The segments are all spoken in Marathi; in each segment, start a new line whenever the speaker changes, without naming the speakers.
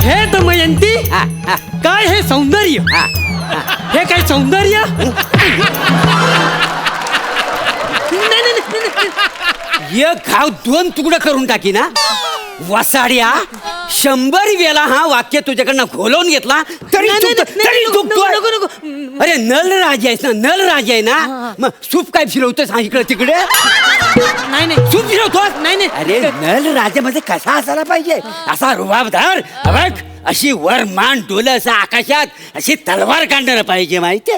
हे दमयंती, काय हे सौंदर्य? हे काय सौंदर्य?
एक घाव दोन तुकडं करून टाकी ना वसाड्या. 100 वेळा हा वाक्य तुझ्याकडनं खोलवून घेतला तरी अरे नल राजा आहेस ना, नल राजा आहे ना, मग सूप काय फिरवतोस हा इकडे तिकडे?
नाही
सूप फिरवतोस?
नाही.
अरे नल राजा मध्ये कसा असायला पाहिजे? असा रुबाबदार, बघ अशी वर मान डोलं असं आकाशात, अशी तलवार काढणार पाहिजे माहिती?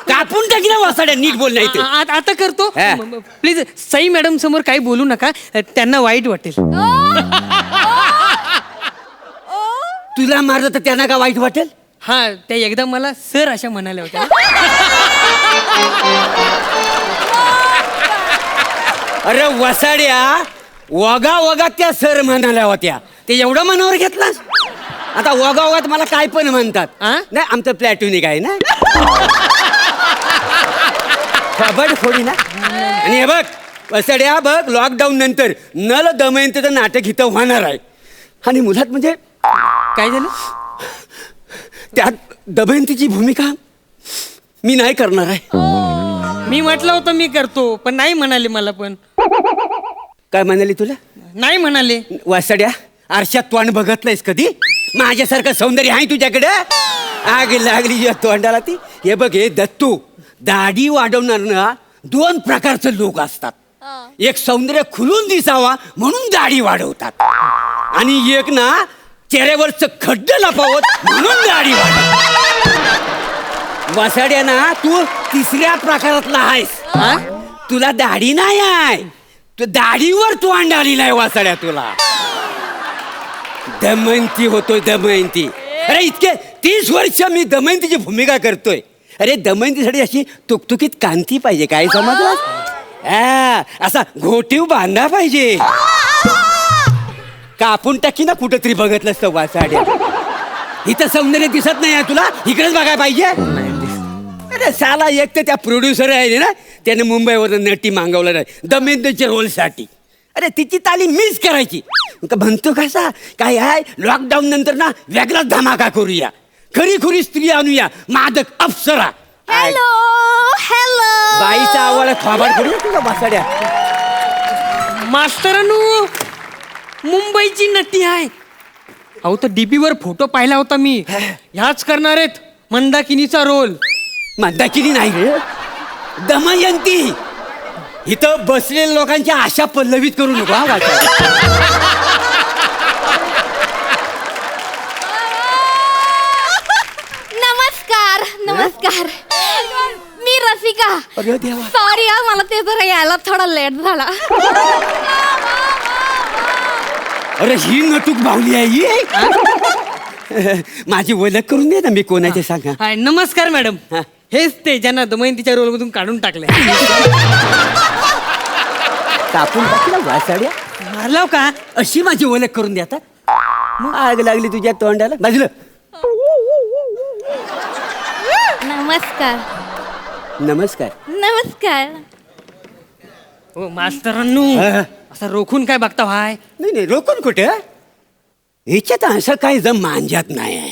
कापून टाकी ना वसाड्या, नीट बोल नाही तर.
आता करतो. प्लीज सई मॅडम समोर काही बोलू नका, त्यांना वाईट वाटेल.
तुला मारलं तर त्यांना का वाईट वाटेल?
हा, त्या एकदा मला सर अशा म्हणाल्या होत्या.
अरे वसाड्या, वगा त्या सर म्हणाल्या होत्या, ते एवढं मनावर घेतलास? आता वगात मला काय पण म्हणतात. नाही, आमचं प्लॅटूनिक आहे ना. खबर फोडी ना. आणि हे बघ वसाड्या, बघ लॉकडाऊन नंतर नल दमयंतीचं नाटक इथं होणार आहे. आणि मुलात म्हणजे
काय झालं?
त्यात दमयंतीची भूमिका मी नाही करणार आहे.
मी म्हटलं होतं मी करतो, पण नाही म्हणाले मला. पण
काय म्हणाली तुला?
नाही म्हणाले.
वासड्या, आरशात तोंड बघत नाहीस कधी? माझ्यासारखं सौंदर्य आहे तुझ्याकडे? आग लागली या तोंडाला ती. हे बघ, हे दत्तू, दाढी वाढवणार ना 2 प्रकारचे लोक असतात. एक सौंदर्य खुलून दिसावा म्हणून दाढी वाढवतात, आणि एक ना चेहऱ्यावरच खड्ड लपावत म्हणून दाढी वाढवतात. वासड्या ना, तू 3ऱ्या प्रकारातला आहेस. तुला दाढी नाही आहे, तू दाढीवर तू अंडाली नाही वासड्या. तुला दमयंती होतोय, दमयंती. अरे इतके 30 वर्ष मी दमयंतीची भूमिका करतोय. अरे दमयंतीसाठी अशी तुकतुकीत कांती पाहिजे, काय समजलं? असा घोटीव बांधा पाहिजे. कापून टाकी ना कुठंतरी बघत नसतं वासाड्या. इथं सौंदर्य दिसत नाही तुला, इकडेच बघायला पाहिजे. अरे साला, एक तर त्या प्रोड्युसर आहे ना, त्याने मुंबईवर नटी मागवलं नाही दमयंतीच्या रोलसाठी. अरे तिची तालीम मीच करायची. म्हणतो कसा काय आहे, लॉकडाऊन नंतर ना वेगळाच धमाका करूया, खरी खुरी स्त्री आणूया, मादक अप्सरा.
Hello hello.
बाईचा आवाज खाबाड करू तुला वासाड्या.
मास्तरानू, मुंबईची नटी आहे. अहो, तो डीपी वर फोटो पाहिला होता मी. ह्याच करणार आहेत मंदाकिनीचा रोल.
मंदाकिनी नाही रे, दमयंती. इथं बसलेल्या लोकांच्या आशा पल्लवित करू नको.
नमस्कार नमस्कार, मी रसिका.
अरे देवा.
सॉरी हा, मला ते जरा यायला थोडा लेट झाला.
अरे ही नटूक बावली आहे ही. माझी ओळख करून दे ना, मी कोणाचे सांगा.
हाय, नमस्कार मॅडम. हेच ते ज्यांना दमयंतीच्या रोल मधून काढून टाकले.
कापून टाकला वासाड्या.
मारलाव का?
अशी माझी ओळख करून द्या. आग लागली तुझ्या तोंडाला. बाजूला.
नमस्कार
नमस्कार.
नमस्कार.
हो मास्तरांनू, असं रोखून काय बघता भाय?
नाही रोखून कुठे? हिच्यात असं काही जम मांजात नाही आहे.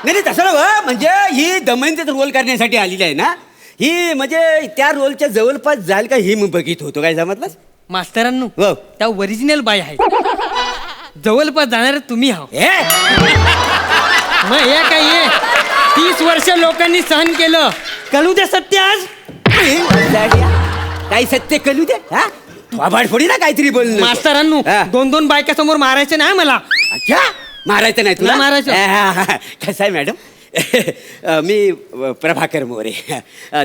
नाही तसं ना, म्हणजे ही दमयंतीचा रोल करण्यासाठी आलेली आहे ना. ही म्हणजे त्या रोलच्या जवळपास जाईल का ही मी बघित होतो. काय समजलं
मास्तरांनू?
हो.
त्या ओरिजिनल बाई आहे, जवळपास जाणार तुम्ही आहो. मग हे काय हे 30 वर्ष लोकांनी सहन केलं, कळू दे सत्य आज.
काही सत्य कळू दे. थोबाड फोडी ना काहीतरी बोल.
मास्तरांनू, 2 बायका समोर मारायचे नाही मला.
अच्छा, मारायचं नाही तुला?
मारायचं.
कसं आहे मॅडम, मी प्रभाकर मोरे.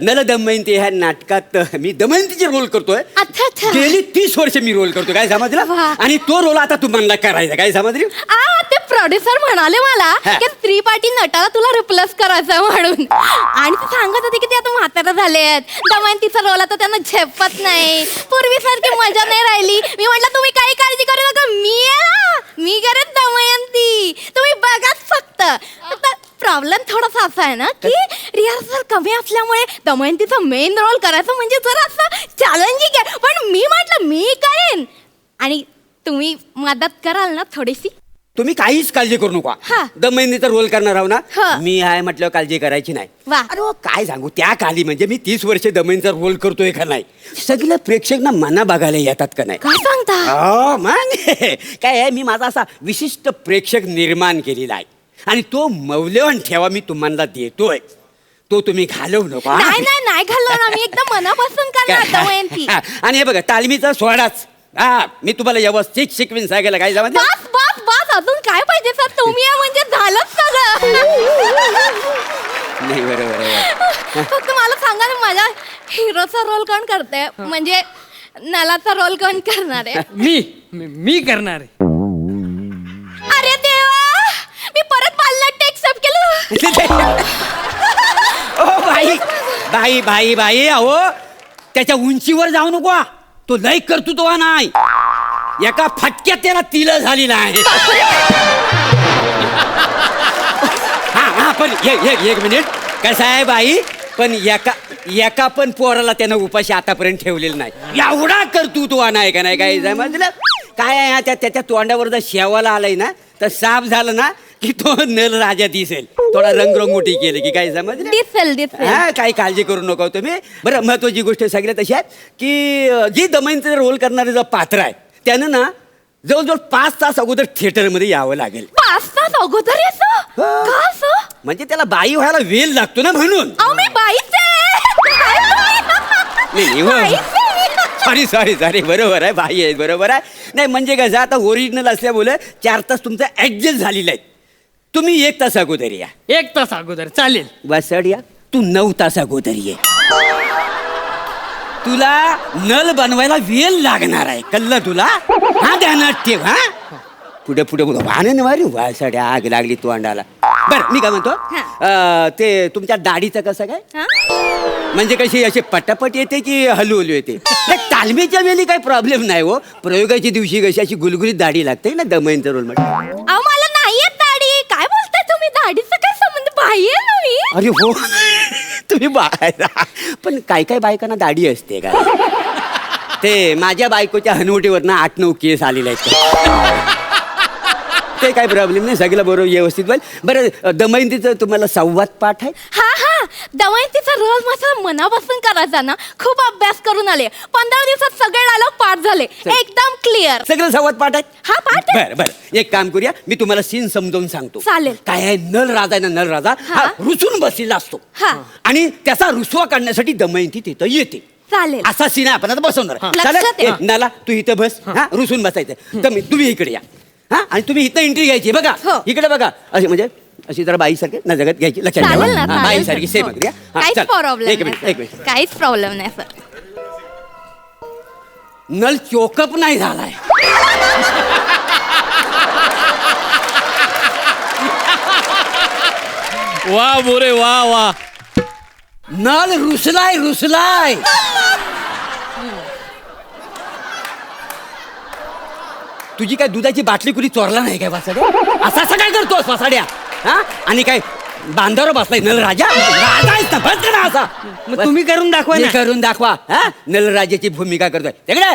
नल दमयंती ह्या नाटकात मी दमयंतीचे रोल करतोय. गेली 30 वर्ष मी रोल करतोय. काय समजलं? आणि तो रोल आता तुम्हाला करायचा. काय समजली?
ते प्रोड्युसर म्हणाले मला की स्त्रीपाठी नटाला तुला रिप्लेस करायचं म्हणून. आणि ते सांगत होते की ते आता म्हातारा झालेत, दमयंतीचा रोल आता त्यांना झेपत नाही, पूर्वीसारखी मजा नाही राहिली. मी म्हटलं तुम्ही काही काळजी करू नका, मी आहे ना, मी करत दमयंती, तुम्ही बघाच फक्त. प्रॉब्लेम थोडासा असा आहे ना की रिहर्सल कमी असल्यामुळे दमयंतीचा मेन रोल करायचं म्हणजे जरा असं चॅलेंजिंग आहे. पण मी म्हटलं मी करेन आणि तुम्ही मदत कराल ना थोडीशी.
तुम्ही काहीच काळजी करू नका.
हा.
दमयंतीचा रोल करणार आहो ना,
हा.
मी आहे म्हटलं काळजी करायची नाही.
वा.
अरे हो, काय सांगू त्या काली म्हणजे मी 30 वर्ष दमयंतीचा रोल करतोय का नाही, सगळे प्रेक्षक ना मना बघायला येतात का नाही.
काय सांगता?
हो मग काय आहे, मी माझा असा विशिष्ट प्रेक्षक निर्माण केलेला आहे आणि तो मौल्यवान ठेवा मी तुम्हाला देतोय, तो तुम्ही घालवू नका.
नाही नाही नाही घालणार आम्ही एकदम मनापासून करणार दमयंती.
आणि हे बघा तालमीचा सोडाच. हा, मी तुम्हाला व्यवस्थित शिकवीन सांगायला काय जमा.
बस बस बस अजून काय पाहिजे सर, तुम्ही आहे म्हणजे झालंच सगळं.
नाही बरोबर आहे.
फक्त मला सांगा ना माझ्या हिरोचा रोल कोण करते, म्हणजे नलाचा रोल कोण करणार आहे?
मी करणार आहे.
अरे देवा, मी परत पालनाट्य एक्सेप्ट केलं.
ओ बाई बाई बाई बाई, अहो त्याच्या उंचीवर जाऊ नको, तो लय कर्तृत्व नाही. एका फटक्यात त्याला तिल झालेला आहे. हा पण एक मिनिट, कसं आहे बाई, पण एका पण पोराला त्यानं उपाशी आतापर्यंत ठेवलेलं नाही. एवढा कर्तृत्व नाही का नाही काय समजलं काय आहे, त्याच्या तोंडावर जर शेवाला आलाय ना तर साफ झालं ना की तो नल राजा दिसेल. थोडा रंगरंगोटी केली की काय समजलं.
दिसेल.
हा, काही काळजी करू नका तुम्ही. बरं, महत्वाची गोष्ट सगळ्यात अशी आहे की जी दमयंतीचा रोल करणारे जो पात्र आहे त्यानं ना जवळजवळ 5 तास अगोदर थिएटरमध्ये यावं लागेल.
5 तास अगोदर येतो का असं?
म्हणजे त्याला बाई व्हायला वेळ लागतो ना म्हणून.
अहो मी बाईच
सॉरी बरोबर आहे, बाई आहे बरोबर आहे. नाही म्हणजे कसं आता ओरिजिनल असल्यामुळे 4 तास तुमचं ऍडजस्ट झालेलं आहे. तुम्ही 1 तास अगोदर या.
1 तास अगोदर चालेल.
बसड या, तू 9 तास अगोदर ये. तुला नल बनवायला वेळ लागणार आहे, कळलं तुला. हा, ध्यानात ठेव. हा, पुढे वाहन मारी वासाड्या आग लागली तू अंडाला. बरं मी काय म्हणतो, ते तुमच्या दाढीचं कसं काय,
हा?
म्हणजे कशी अशी पटापट येते की हलू येते? तालमीच्या वेळी काही प्रॉब्लेम नाही हो, प्रयोगाच्या दिवशी कशी अशी गुलगुलीत दाढी लागते ना दमयंतीचा रोल मध्ये.
अहो मला नाही येत दाढी. काय बोलताय तुम्ही? दाढीचा काय संबंध? बाई आहे ना मी.
अरे हो, तुम्ही बाळा, पण काय बायकांना दाढी असते का? ते माझ्या बायकोच्या हनुवटीवरनं 8-9 केस आलेले आहेत. ते काय प्रॉब्लेम नाही, सगळं बरोबर व्यवस्थित होईल. बरं, दमयंतीचं तुम्हाला संवाद पाठ आहे?
हा दमयंतीचा रोल माझा मनापासून करायचा ना, खूप अभ्यास करून आले. 15 दिवसात सगळे डायलॉग पाठ झाले, एकदम क्लिअर.
सगळं संवाद पाठ आहे?
हा, पाठ आहे.
बरं एक काम करूया, मी तुम्हाला सीन समजावून सांगतो.
चालेल.
काय आहे, नल राजा आहे ना, नल राजा हा रुसून बसलेला असतो
हा.
आणि त्याचा रुसवा काढण्यासाठी दमयंती तिथं येते.
चालेल.
असा सीन आपण आता बसवणार.
लक्षात
चालेल,
आहे.
नाला तू इथं बस. हा, रुसून बसायचं. तुम्ही इकडे या. हा, आणि तुम्ही इथं एंट्री घ्यायची. बघा
हो.
इकडे बघा, अशी म्हणजे अशी जरा बाईसारखी न जगत घ्यायची. लक्षात
चालेल ना,
ठेवा.
चालेल.
बाईसारखी सेम
हो.
अगदी.
काहीच प्रॉब्लेम
एक मिनिट.
काहीच प्रॉब्लेम नाही सर.
नल चोकअप नाही झालाय.
वा बोरे वा.
नल रुसलाय. तुझी काय दुधाची बाटली कुणी चोरला नाही काय वासाड्या? असा काय करतोस वासाड्या? हा, आणि काय बांधावर बसलाय नल राजा? राजा आहेस ना, बस ना असा.
मग तुम्ही करून दाखवा
मी
ना.
करून दाखवा. हा, नल राजाची भूमिका करतोय तिकडे.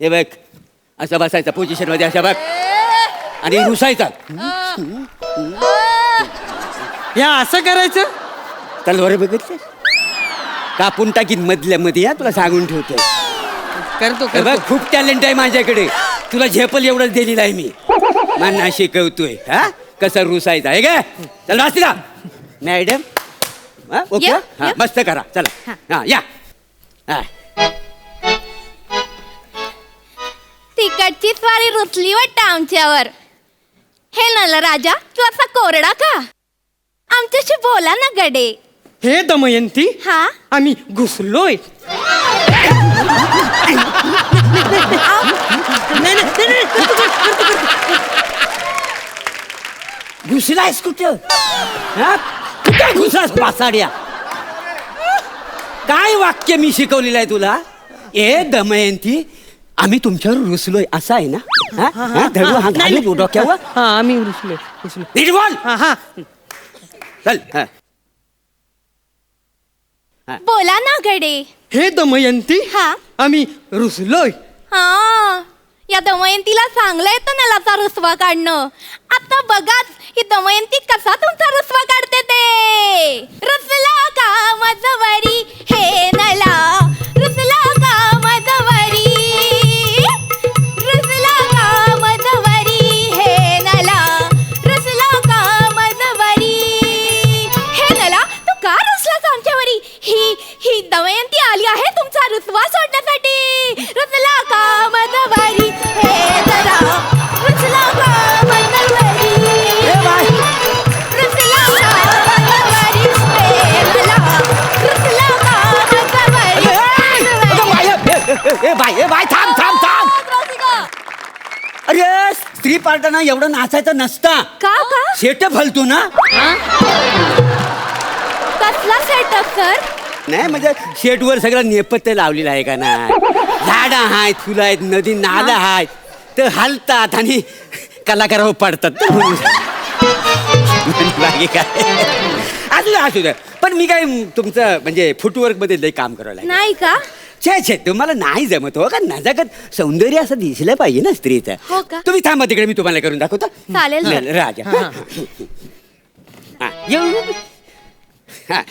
हे बघ, असं बसायचं पोझिशन मध्ये, अशा बघ, आणि रुसायचा.
या असं करायचं.
तलवार बघितले कापून टाकीन मधल्या मध्ये. या तुला सांगून ठेवतोय.
करतो
हे बघ, खूप टॅलेंट आहे माझ्याकडे. तुला झेपल एवढंच दिलेलं आहे मी. मला शिकवतोय हा कसं रुसायचं आहे का. चल वाचला मॅडम. ओके, हा मस्त करा. चला हा या.
तिकडची स्वारी रुचली वाटतं आमच्यावर. हे नल राजा, तू असा कोरडा का? आमच्याशी बोला ना गडे.
हे दमयंती,
हा
आम्ही घुसलोय.
घुसलायस कुठं? हा, कुठं घुसलास वासाड्या? काय वाक्य मी शिकवलेलं आहे तुला? ए दमयंती, आम्ही तुमच्यावर रुसलोय असं आहे ना? हा? हा, धरू हा
नाही,
घालू डोक्यावर
हा आम्ही रुसलो.
नीट बोल
हा हा
चल हा.
बोला ना गडे.
हे दमयंती
हा
आम्ही रुसलोय.
हा या दमयंतीला चांगलं येतं नलाचा रुसवा काढणं. आता बघाच ही दमयंती कसा तुमचा रुसवा काढते ते. रुसला का मजवरी हे नला, रुसला का मजवरी, रुसला का मजवरी हे नला, रुसला का मजवरी हे नला. तू का रुसलास आमच्यावरी? ही दमयंती आली आहे तुमचा रुसवा सोडण्यासाठी. रुसला का मजवरी हे नला, रुसला का मजवरी, रुसला का मजवरी हे नला, रुसला का मजवरी.
ए बाय थांब थांब थांब. अरे स्त्री पार्टाना एवढं नाचायचं नसतं.
का का
सेटअप हलतो ना.
कसला सेटअप सर?
नाही म्हणजे शेटवर सगळं नेपथ्य लावलेलं आहे का ना. झाडं आहेत, फुलं आहेत, नदी नालं आहेत, तर हलतात आणि कलाकारावर पडतात. बाकी काय असू द्या. पण मी काय तुमचं म्हणजे फुटवर्क मध्ये लई काम करावं लागेल.
नाही का?
छे तुम्हाला नाही जमत हो का. नजाकत सौंदर्य असं दिसलं पाहिजे ना स्त्रीचं.
हो का?
तुम्ही थांबा तिकडे, मी तुम्हाला करून दाखवतो.
चालेल सर.
चल, राजा हा, येऊ. हा.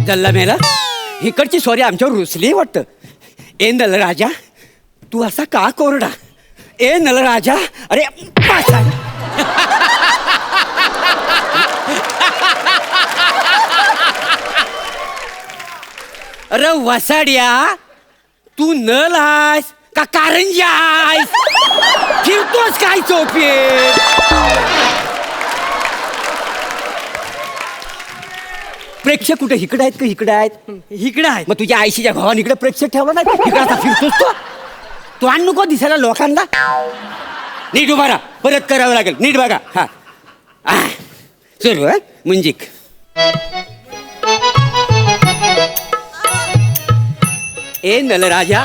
जल्ला मेला इकडची सॉरी आमच्यावर रुसली वाटतं. ए नलराजा तू असा का कोरडा. ए नलराजा अरे पासा. अरे वसाड्या तू नल आहेस का कारंजा आहेस. फिरतोस काय चोपेत. प्रेक्षक कुठे इकडे आहेत का इकडे आहेत.
इकडे आहे.
मग तुझ्या आईशीच्या भावाने इकडे प्रेक्षक ठेवला नाही. इकडे आता फिरतोस तू आण नको दिसायला लोकांना. नीट उभा राहा, परत करावं लागेल. नीट बघा. हा सुरू आहे मुंजिक. ए नलराजा